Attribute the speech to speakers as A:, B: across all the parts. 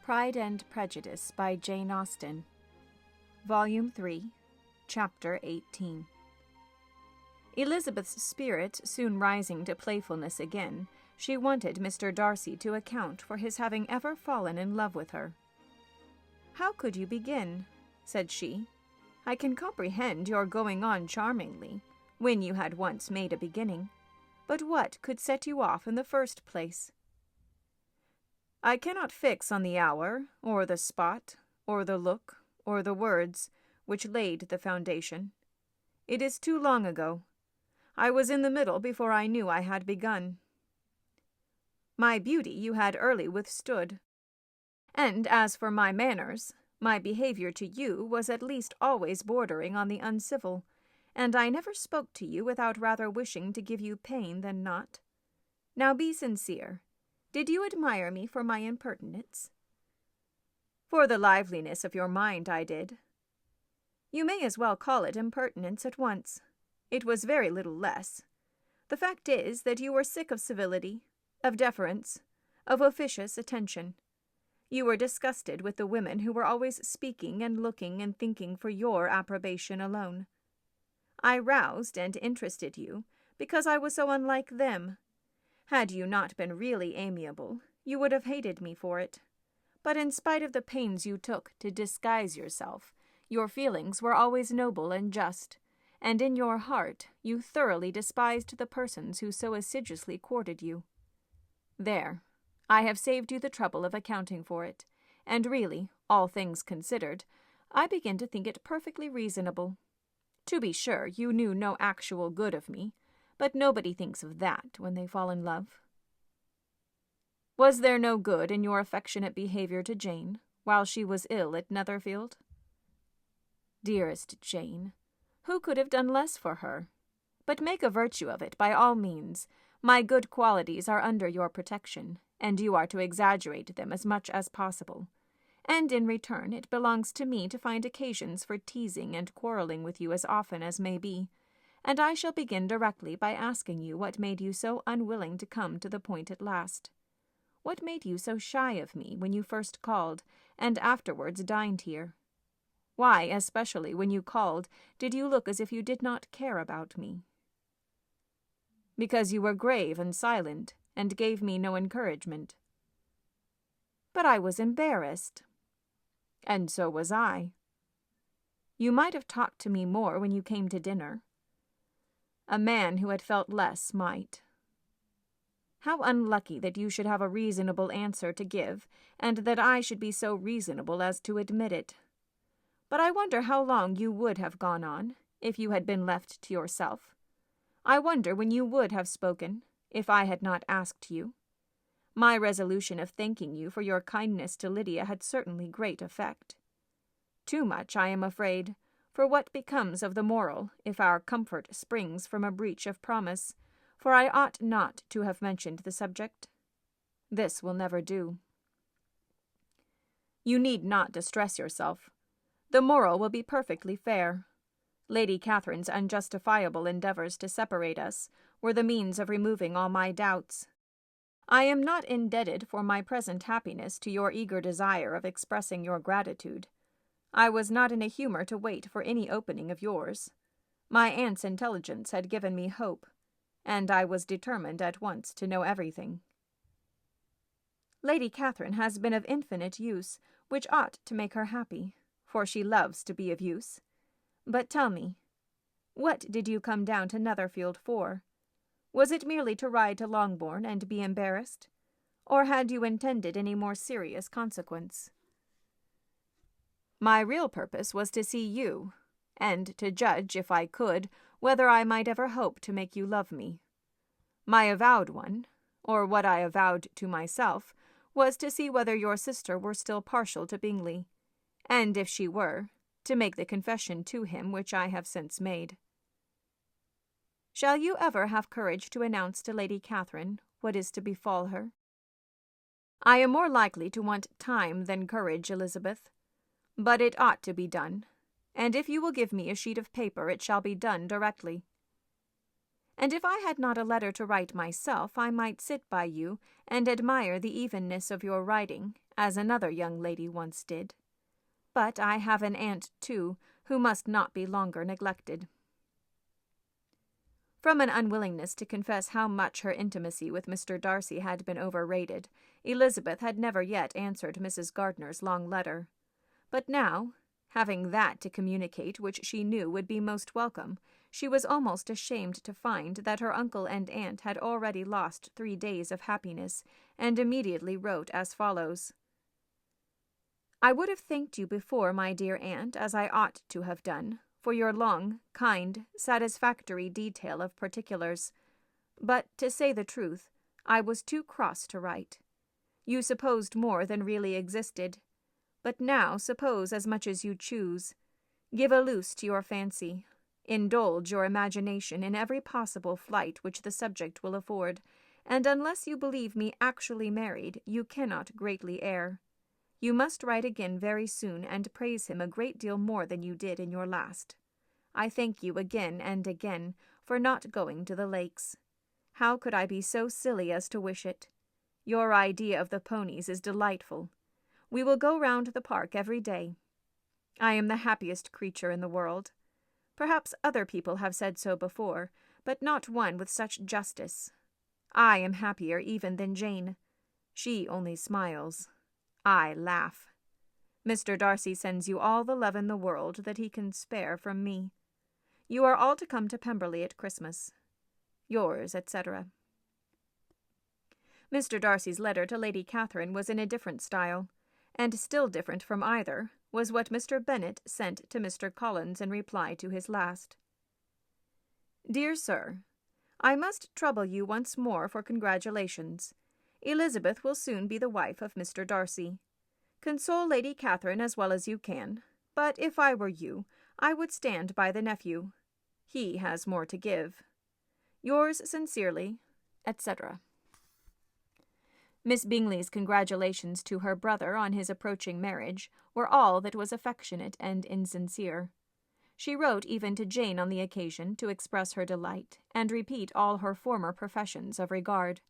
A: Pride and Prejudice by Jane Austen, Volume 3, Chapter 18. Elizabeth's spirit soon rising to playfulness again, she wanted Mr. Darcy to account for his having ever fallen in love with her. "How could you begin?" said she. "I can comprehend your going on charmingly, when you had once made a beginning. But what could set you off in the first place?" "I cannot fix on the hour, or the spot, or the look, or the words, which laid the foundation. It is too long ago. I was in the middle before I knew I had begun. My beauty you had early withstood. And as for my manners, my behavior to you was at least always bordering on the uncivil, and I never spoke to you without rather wishing to give you pain than not. Now be sincere. Did you admire me for my impertinence?" "For the liveliness of your mind, I did." "You may as well call it impertinence at once. It was very little less. The fact is that you were sick of civility, of deference, of officious attention. You were disgusted with the women who were always speaking and looking and thinking for your approbation alone. I roused and interested you because I was so unlike them. Had you not been really amiable, you would have hated me for it. But in spite of the pains you took to disguise yourself, your feelings were always noble and just, and in your heart you thoroughly despised the persons who so assiduously courted you. There, I have saved you the trouble of accounting for it, and really, all things considered, I begin to think it perfectly reasonable. To be sure, you knew no actual good of me, but nobody thinks of that when they fall in love." "Was there no good in your affectionate behavior to Jane, while she was ill at Netherfield?" "Dearest Jane, who could have done less for her? But make a virtue of it, by all means. My good qualities are under your protection, and you are to exaggerate them as much as possible. And in return it belongs to me to find occasions for teasing and quarrelling with you as often as may be, and I shall begin directly by asking you what made you so unwilling to come to the point at last. What made you so shy of me when you first called, and afterwards dined here? Why, especially when you called, did you look as if you did not care about me?" "Because you were grave and silent, and gave me no encouragement." "But I was embarrassed." "And so was I." "You might have talked to me more when you came to dinner." "A man who had felt less might." "How unlucky that you should have a reasonable answer to give, and that I should be so reasonable as to admit it. But I wonder how long you would have gone on, if you had been left to yourself. I wonder when you would have spoken, if I had not asked you. My resolution of thanking you for your kindness to Lydia had certainly great effect. Too much, I am afraid, for what becomes of the moral if our comfort springs from a breach of promise, for I ought not to have mentioned the subject. This will never do." "You need not distress yourself. The moral will be perfectly fair. Lady Catherine's unjustifiable endeavours to separate us were the means of removing all my doubts. I am not indebted for my present happiness to your eager desire of expressing your gratitude. I was not in a humour to wait for any opening of yours. My aunt's intelligence had given me hope, and I was determined at once to know everything." "Lady Catherine has been of infinite use, which ought to make her happy, for she loves to be of use. But tell me, what did you come down to Netherfield for? Was it merely to ride to Longbourn and be embarrassed, or had you intended any more serious consequence?" "My real purpose was to see you, and to judge, if I could, whether I might ever hope to make you love me. My avowed one, or what I avowed to myself, was to see whether your sister were still partial to Bingley, and if she were, to make the confession to him which I have since made. Shall you ever have courage to announce to Lady Catherine what is to befall her?" "I am more likely to want time than courage, Elizabeth. But it ought to be done, and if you will give me a sheet of paper it shall be done directly." And if I had not a letter to write myself, I might sit by you and admire the evenness of your writing, as another young lady once did. But I have an aunt, too, who must not be longer neglected." From an unwillingness to confess how much her intimacy with Mr. Darcy had been overrated, Elizabeth had never yet answered Mrs. Gardner's long letter. But now, having that to communicate which she knew would be most welcome, she was almost ashamed to find that her uncle and aunt had already lost 3 days of happiness, and immediately wrote as follows: "I would have thanked you before, my dear aunt, as I ought to have done, for your long, kind, satisfactory detail of particulars. But, to say the truth, I was too cross to write. You supposed more than really existed. But now suppose as much as you choose. Give a loose to your fancy. Indulge your imagination in every possible flight which the subject will afford, and unless you believe me actually married, you cannot greatly err. You must write again very soon and praise him a great deal more than you did in your last. I thank you again and again for not going to the lakes. How could I be so silly as to wish it? Your idea of the ponies is delightful. We will go round the park every day. I am the happiest creature in the world. Perhaps other people have said so before, but not one with such justice. I am happier even than Jane. She only smiles. I laugh. Mr. Darcy sends you all the love in the world that he can spare from me. You are all to come to Pemberley at Christmas. Yours, etc." Mr. Darcy's letter to Lady Catherine was in a different style, and still different from either was what Mr. Bennet sent to Mr. Collins in reply to his last. "Dear Sir, I must trouble you once more for congratulations. Elizabeth will soon be the wife of Mr. Darcy. Console Lady Catherine as well as you can, but if I were you, I would stand by the nephew. He has more to give. Yours sincerely, etc." Miss Bingley's congratulations to her brother on his approaching marriage were all that was affectionate and insincere. She wrote even to Jane on the occasion to express her delight, and repeat all her former professions of regard.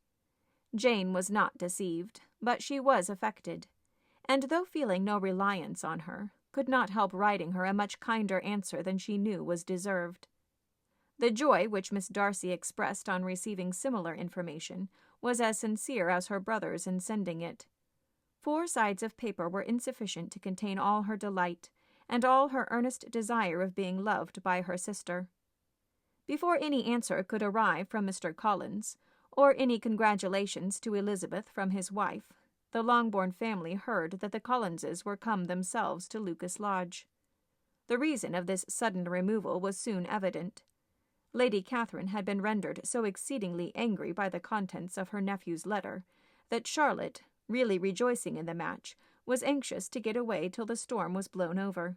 A: Jane was not deceived, but she was affected, and though feeling no reliance on her, could not help writing her a much kinder answer than she knew was deserved. The joy which Miss Darcy expressed on receiving similar information was as sincere as her brother's in sending it. 4 sides of paper were insufficient to contain all her delight, and all her earnest desire of being loved by her sister. Before any answer could arrive from Mr. Collins, or any congratulations to Elizabeth from his wife, the Longbourn family heard that the Collinses were come themselves to Lucas Lodge. The reason of this sudden removal was soon evident. Lady Catherine had been rendered so exceedingly angry by the contents of her nephew's letter that Charlotte, really rejoicing in the match, was anxious to get away till the storm was blown over.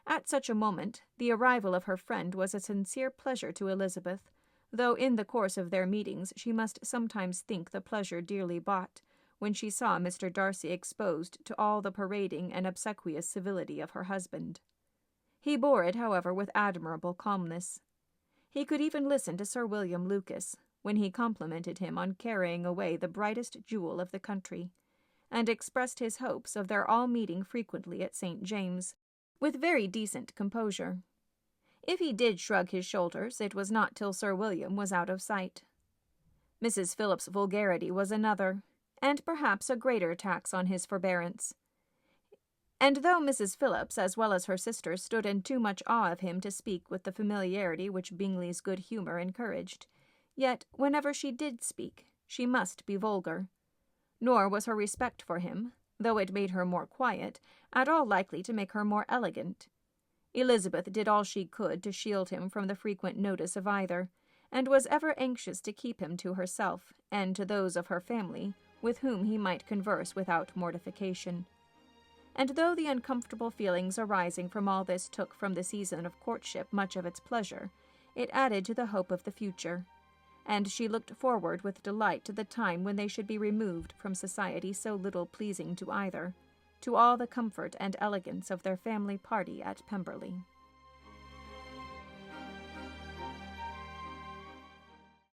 A: At such a moment, the arrival of her friend was a sincere pleasure to Elizabeth, though in the course of their meetings she must sometimes think the pleasure dearly bought, when she saw Mr. Darcy exposed to all the parading and obsequious civility of her husband. He bore it, however, with admirable calmness. He could even listen to Sir William Lucas, when he complimented him on carrying away the brightest jewel of the country, and expressed his hopes of their all meeting frequently at St. James, with very decent composure. If he did shrug his shoulders, it was not till Sir William was out of sight. Mrs. Phillips's vulgarity was another, and perhaps a greater tax on his forbearance. And though Mrs. Phillips, as well as her sister, stood in too much awe of him to speak with the familiarity which Bingley's good humour encouraged, yet, whenever she did speak, she must be vulgar. Nor was her respect for him, though it made her more quiet, at all likely to make her more elegant. Elizabeth did all she could to shield him from the frequent notice of either, and was ever anxious to keep him to herself, and to those of her family, with whom he might converse without mortification. And though the uncomfortable feelings arising from all this took from the season of courtship much of its pleasure, it added to the hope of the future, and she looked forward with delight to the time when they should be removed from society so little pleasing to either, to all the comfort and elegance of their family party at Pemberley.